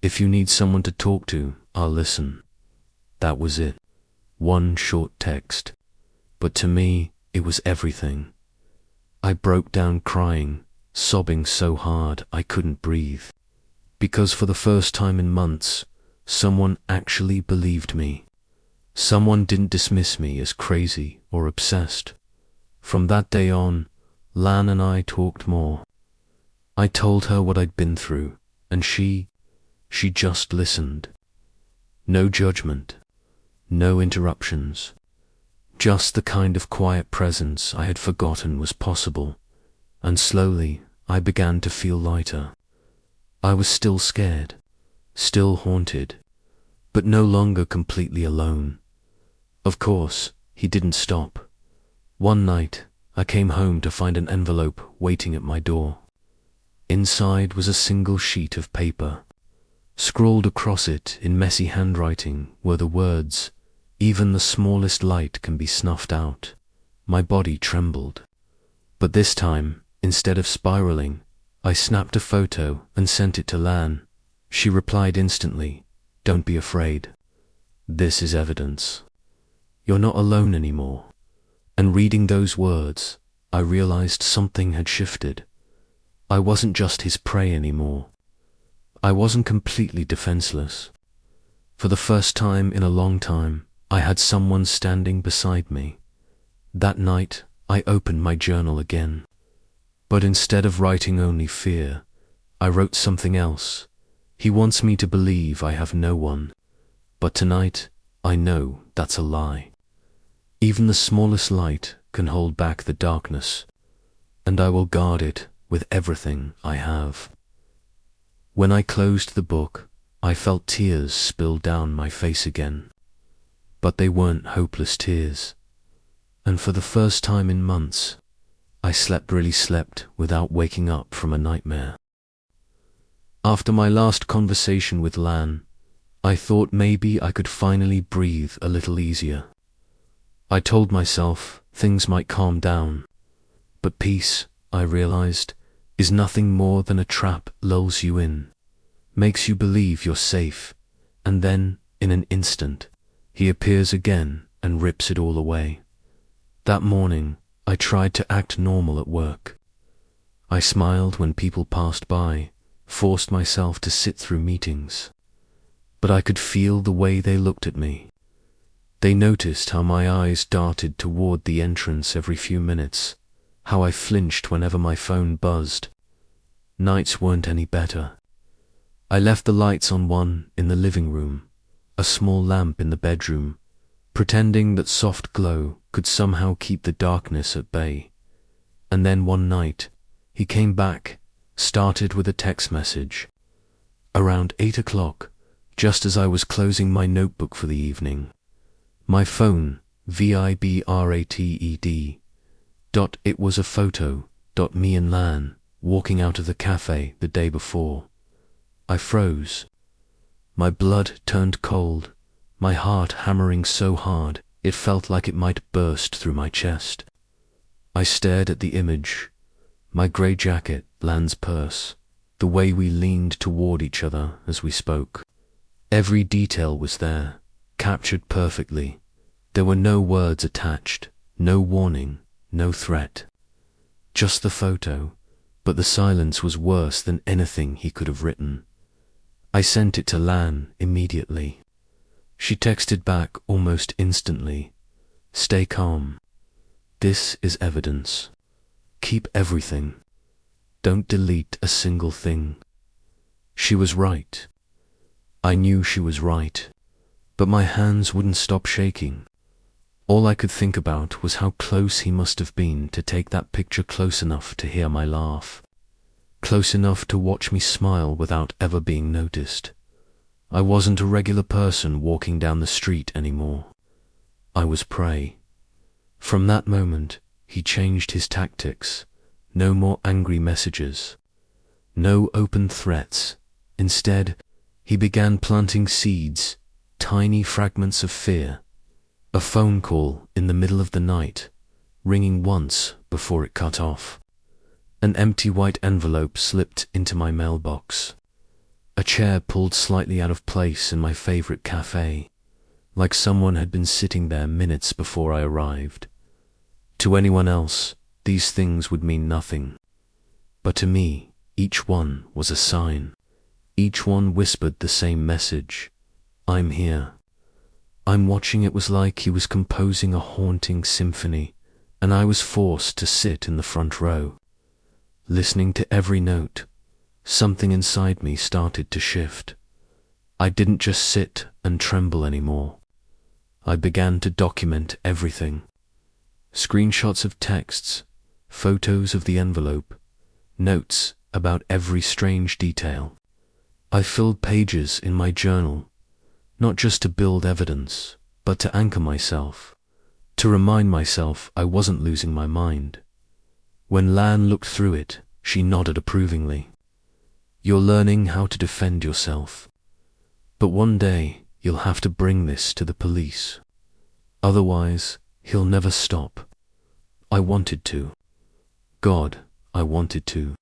If you need someone to talk to, I'll listen." That was it. One short text. But to me, it was everything. I broke down crying, sobbing so hard I couldn't breathe. Because for the first time in months, someone actually believed me. Someone didn't dismiss me as crazy or obsessed. From that day on, Lan and I talked more. I told her what I'd been through, and she just listened. No judgment, no interruptions, just the kind of quiet presence I had forgotten was possible, and slowly I began to feel lighter. I was still scared, still haunted, but no longer completely alone. Of course, he didn't stop. One night, I came home to find an envelope waiting at my door. Inside was a single sheet of paper. Scrawled across it in messy handwriting were the words, "Even the smallest light can be snuffed out." My body trembled. But this time, instead of spiraling, I snapped a photo and sent it to Lan. She replied instantly, "Don't be afraid. This is evidence. You're not alone anymore." And reading those words, I realized something had shifted. I wasn't just his prey anymore. I wasn't completely defenseless. For the first time in a long time, I had someone standing beside me. That night, I opened my journal again. But instead of writing only fear, I wrote something else. He wants me to believe I have no one. But tonight, I know that's a lie. Even the smallest light can hold back the darkness, and I will guard it with everything I have. When I closed the book, I felt tears spill down my face again. But they weren't hopeless tears. And for the first time in months, I really slept without waking up from a nightmare. After my last conversation with Lan, I thought maybe I could finally breathe a little easier. I told myself things might calm down, but peace, I realized, is nothing more than a trap lulls you in, makes you believe you're safe, and then, in an instant, he appears again and rips it all away. That morning, I tried to act normal at work. I smiled when people passed by, forced myself to sit through meetings. But I could feel the way they looked at me. They noticed how my eyes darted toward the entrance every few minutes, how I flinched whenever my phone buzzed. Nights weren't any better. I left the lights on, one in the living room, a small lamp in the bedroom, pretending that soft glow could somehow keep the darkness at bay. And then one night, he came back, started with a text message. Around 8 o'clock, just as I was closing my notebook for the evening, my phone, vibrated. It was a photo, me and Lan, walking out of the cafe the day before. I froze. My blood turned cold, my heart hammering so hard it felt like it might burst through my chest. I stared at the image, my grey jacket, Lan's purse, the way we leaned toward each other as we spoke. Every detail was there, captured perfectly. There were no words attached, no warning, no threat. Just the photo, but the silence was worse than anything he could have written. I sent it to Lan immediately. She texted back almost instantly, "Stay calm. This is evidence. Keep everything. Don't delete a single thing." She was right. I knew she was right, but my hands wouldn't stop shaking. All I could think about was how close he must have been to take that picture, close enough to hear my laugh, close enough to watch me smile without ever being noticed. I wasn't a regular person walking down the street anymore. I was prey. From that moment, he changed his tactics. No more angry messages. No open threats. Instead, he began planting seeds, tiny fragments of fear. A phone call in the middle of the night, ringing once before it cut off. An empty white envelope slipped into my mailbox. A chair pulled slightly out of place in my favorite cafe, like someone had been sitting there minutes before I arrived. To anyone else, these things would mean nothing. But to me, each one was a sign. Each one whispered the same message. I'm here. I'm watching. It was like he was composing a haunting symphony, and I was forced to sit in the front row. Listening to every note, something inside me started to shift. I didn't just sit and tremble anymore. I began to document everything. Screenshots of texts, photos of the envelope, notes about every strange detail. I filled pages in my journal, not just to build evidence, but to anchor myself, to remind myself I wasn't losing my mind. When Lan looked through it, she nodded approvingly. You're learning how to defend yourself. But one day, you'll have to bring this to the police. Otherwise, he'll never stop. I wanted to. God, I wanted to.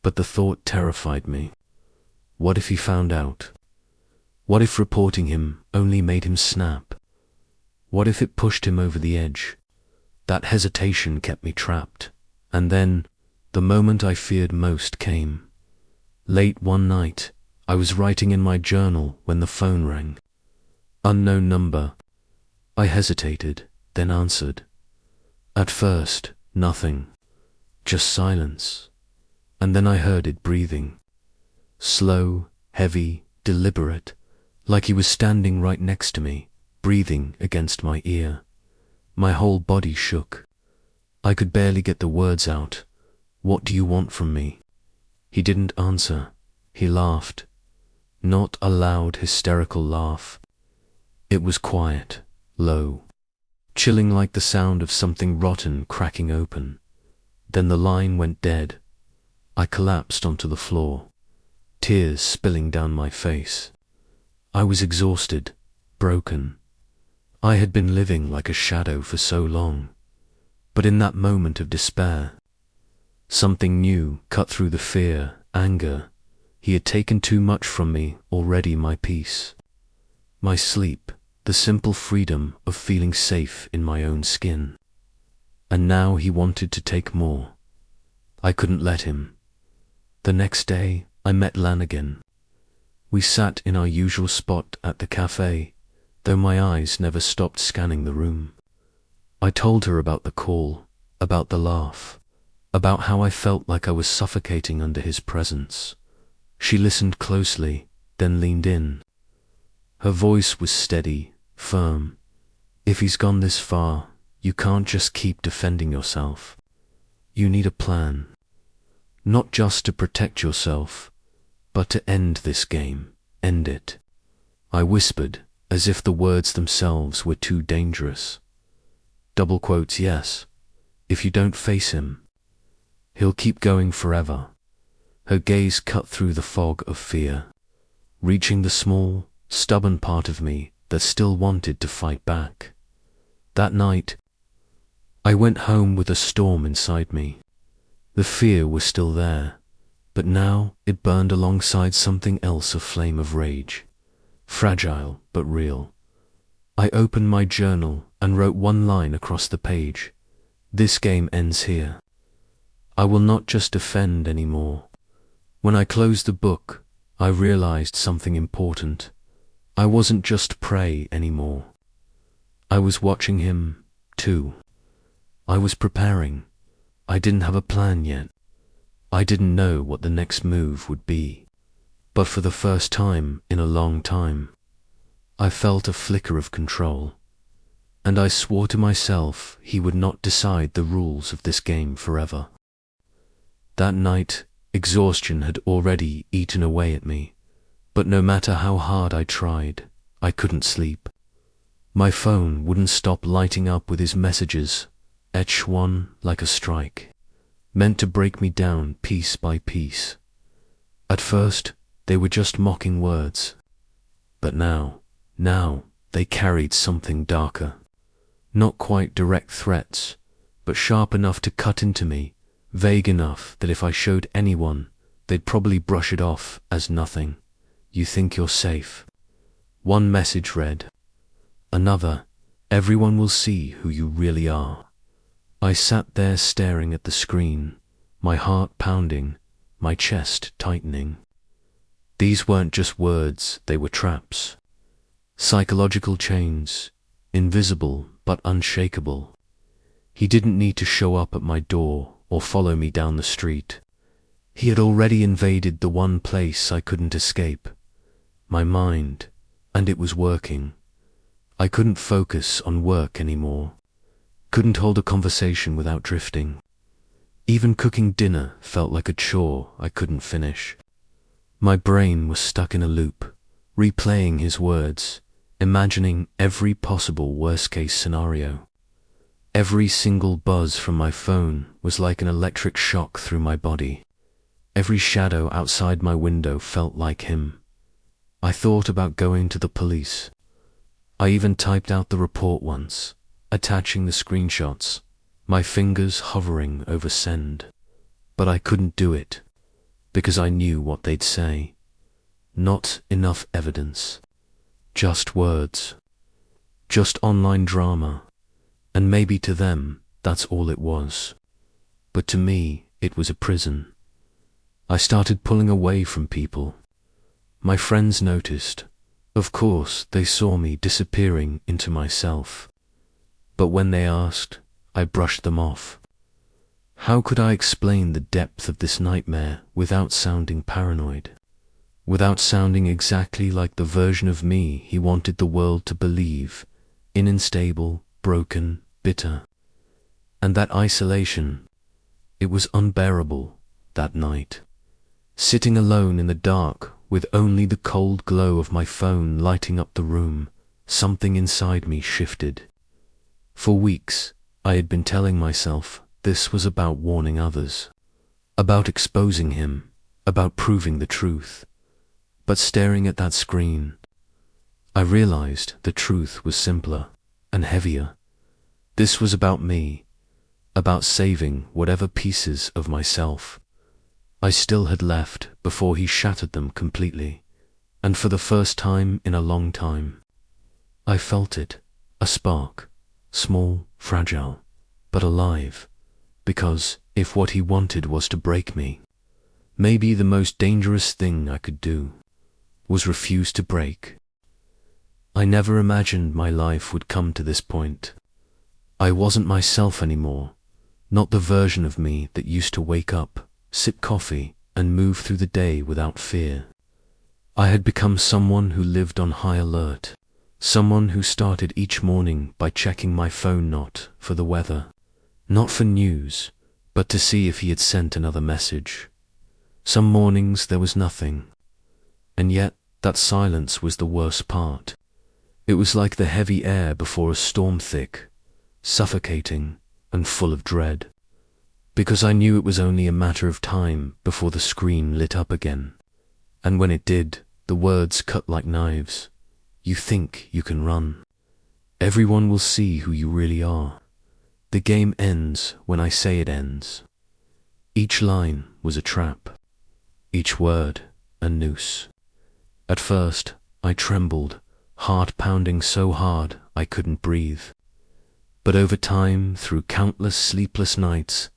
But the thought terrified me. What if he found out? What if reporting him only made him snap? What if it pushed him over the edge? That hesitation kept me trapped. And then, the moment I feared most came. Late one night, I was writing in my journal when the phone rang. Unknown number. I hesitated, then answered. At first, nothing. Just silence. And then I heard it breathing. Slow, heavy, deliberate, like he was standing right next to me, breathing against my ear. My whole body shook. I could barely get the words out. What do you want from me? He didn't answer. He laughed. Not a loud, hysterical laugh. It was quiet, low, chilling like the sound of something rotten cracking open. Then the line went dead. I collapsed onto the floor, tears spilling down my face. I was exhausted, broken. I had been living like a shadow for so long. But in that moment of despair, something new cut through the fear, anger. He had taken too much from me already, my peace, my sleep, the simple freedom of feeling safe in my own skin. And now he wanted to take more. I couldn't let him. The next day, I met Lan again. We sat in our usual spot at the cafe, though my eyes never stopped scanning the room. I told her about the call, about the laugh, about how I felt like I was suffocating under his presence. She listened closely, then leaned in. Her voice was steady, firm. If he's gone this far, you can't just keep defending yourself. You need a plan. Not just to protect yourself, but to end this game, end it. I whispered, as if the words themselves were too dangerous. Double quotes, yes. If you don't face him, he'll keep going forever. Her gaze cut through the fog of fear, reaching the small, stubborn part of me that still wanted to fight back. That night, I went home with a storm inside me. The fear was still there, but now it burned alongside something else, a flame of rage. Fragile, but real. I opened my journal and wrote one line across the page. This game ends here. I will not just defend anymore. When I closed the book, I realized something important. I wasn't just prey anymore. I was watching him, too. I was preparing. I didn't have a plan yet. I didn't know what the next move would be. But for the first time in a long time, I felt a flicker of control. And I swore to myself he would not decide the rules of this game forever. That night, exhaustion had already eaten away at me, but no matter how hard I tried, I couldn't sleep. My phone wouldn't stop lighting up with his messages, each one like a strike, meant to break me down piece by piece. At first, they were just mocking words, but now they carried something darker. Not quite direct threats, but sharp enough to cut into me, vague enough that if I showed anyone, they'd probably brush it off as nothing. You think you're safe. One message read. Another, everyone will see who you really are. I sat there staring at the screen, my heart pounding, my chest tightening. These weren't just words, they were traps. Psychological chains, invisible but unshakable. He didn't need to show up at my door or follow me down the street. He had already invaded the one place I couldn't escape, my mind, and it was working. I couldn't focus on work anymore, couldn't hold a conversation without drifting. Even cooking dinner felt like a chore I couldn't finish. My brain was stuck in a loop, replaying his words, imagining every possible worst-case scenario. Every single buzz from my phone was like an electric shock through my body. Every shadow outside my window felt like him. I thought about going to the police. I even typed out the report once, attaching the screenshots, my fingers hovering over send. But I couldn't do it, because I knew what they'd say. Not enough evidence. Just words. Just online drama. And maybe to them, that's all it was. But to me, it was a prison. I started pulling away from people. My friends noticed. Of course, they saw me disappearing into myself. But when they asked, I brushed them off. How could I explain the depth of this nightmare without sounding paranoid? Without sounding exactly like the version of me he wanted the world to believe, unstable, broken, bitter. And that isolation, it was unbearable that night. Sitting alone in the dark with only the cold glow of my phone lighting up the room, something inside me shifted. For weeks, I had been telling myself this was about warning others, about exposing him, about proving the truth. But staring at that screen, I realized the truth was simpler and heavier. This was about me, about saving whatever pieces of myself I still had left before he shattered them completely. And for the first time in a long time, I felt it, a spark, small, fragile, but alive. Because if what he wanted was to break me, maybe the most dangerous thing I could do was refuse to break. I never imagined my life would come to this point. I wasn't myself anymore, not the version of me that used to wake up, sip coffee, and move through the day without fear. I had become someone who lived on high alert, someone who started each morning by checking my phone not for the weather, not for news, but to see if he had sent another message. Some mornings there was nothing, and yet that silence was the worst part. It was like the heavy air before a storm, thick, suffocating, and full of dread. Because I knew it was only a matter of time before the screen lit up again. And when it did, the words cut like knives. You think you can run. Everyone will see who you really are. The game ends when I say it ends. Each line was a trap. Each word a noose. At first, I trembled, heart pounding so hard I couldn't breathe. But over time, through countless sleepless nights,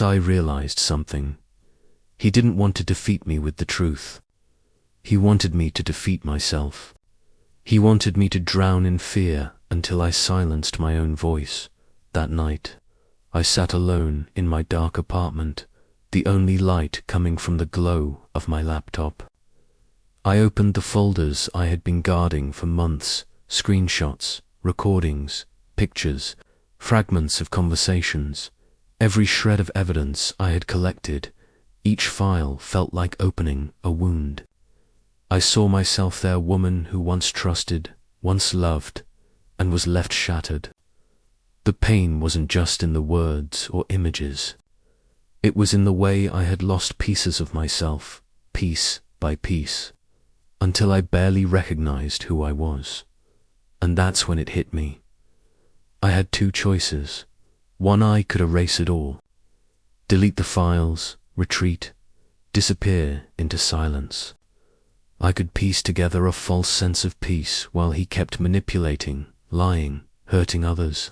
I realized something. He didn't want to defeat me with the truth. He wanted me to defeat myself. He wanted me to drown in fear until I silenced my own voice. That night, I sat alone in my dark apartment, the only light coming from the glow of my laptop. I opened the folders I had been guarding for months, screenshots, recordings, pictures, fragments of conversations. Every shred of evidence I had collected, each file felt like opening a wound. I saw myself there, woman who once trusted, once loved, and was left shattered. The pain wasn't just in the words or images. It was in the way I had lost pieces of myself, piece by piece, until I barely recognized who I was. And that's when it hit me. I had two choices. One, I could erase it all, delete the files, retreat, disappear into silence. I could piece together a false sense of peace while he kept manipulating, lying, hurting others.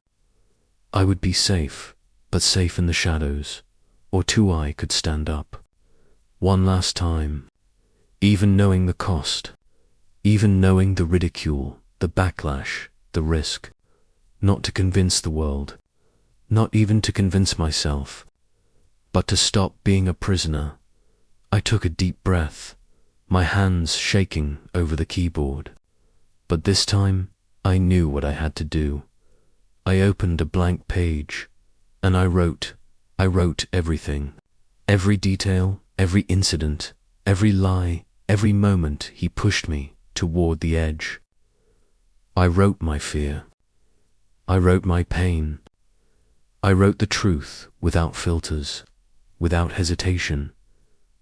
I would be safe, but safe in the shadows. Or two, I could stand up. One last time, even knowing the cost, even knowing the ridicule, the backlash, the risk, not to convince the world, not even to convince myself, but to stop being a prisoner. I took a deep breath, my hands shaking over the keyboard. But this time, I knew what I had to do. I opened a blank page, and I wrote everything. Every detail, every incident, every lie, every moment he pushed me toward the edge. I wrote my fear. I wrote my pain. I wrote the truth without filters, without hesitation.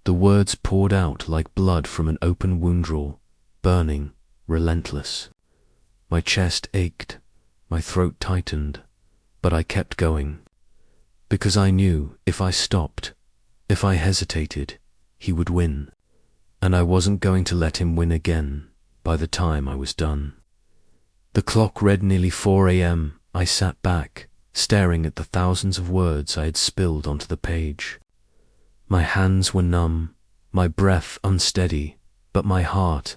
The words poured out like blood from an open wound, raw, burning, relentless. My chest ached, my throat tightened, but I kept going. Because I knew if I stopped, if I hesitated, he would win. And I wasn't going to let him win again by the time I was done. The clock read nearly 4 a.m. I sat back, staring at the thousands of words I had spilled onto the page. My hands were numb, my breath unsteady, but my heart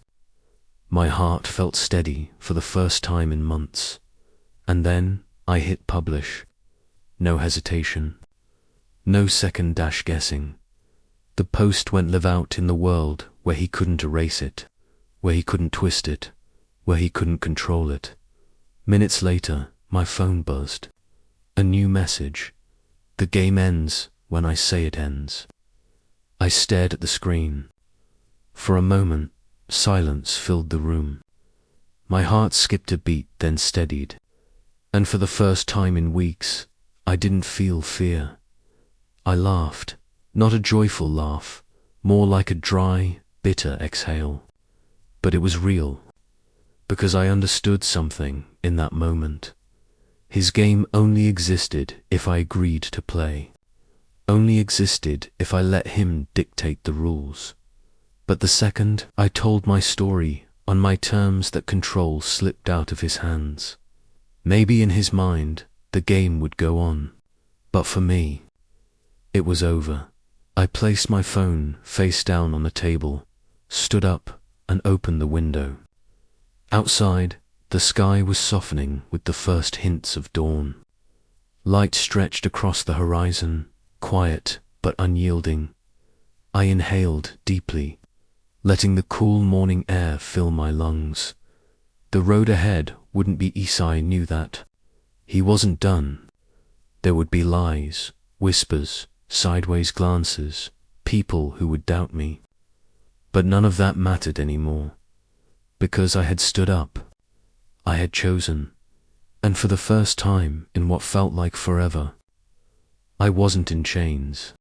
felt steady for the first time in months. And then I hit publish. No hesitation. No second guessing. The post went live out in the world where he couldn't erase it, where he couldn't twist it, where he couldn't control it. Minutes later, my phone buzzed. A new message. The game ends when I say it ends. I stared at the screen. For a moment, silence filled the room. My heart skipped a beat, then steadied. And for the first time in weeks, I didn't feel fear. I laughed, not a joyful laugh, more like a dry, bitter exhale. But it was real, because I understood something in that moment. His game only existed if I agreed to play, only existed if I let him dictate the rules. But the second I told my story on my terms, that control slipped out of his hands. Maybe in his mind, the game would go on, but for me, it was over. I placed my phone face down on the table, stood up, and opened the window. Outside, the sky was softening with the first hints of dawn. Light stretched across the horizon, quiet but unyielding. I inhaled deeply, letting the cool morning air fill my lungs. The road ahead wouldn't be easy, I knew that. He wasn't done. There would be lies, whispers, sideways glances, people who would doubt me. But none of that mattered anymore, because I had stood up. I had chosen, and for the first time in what felt like forever, I wasn't in chains.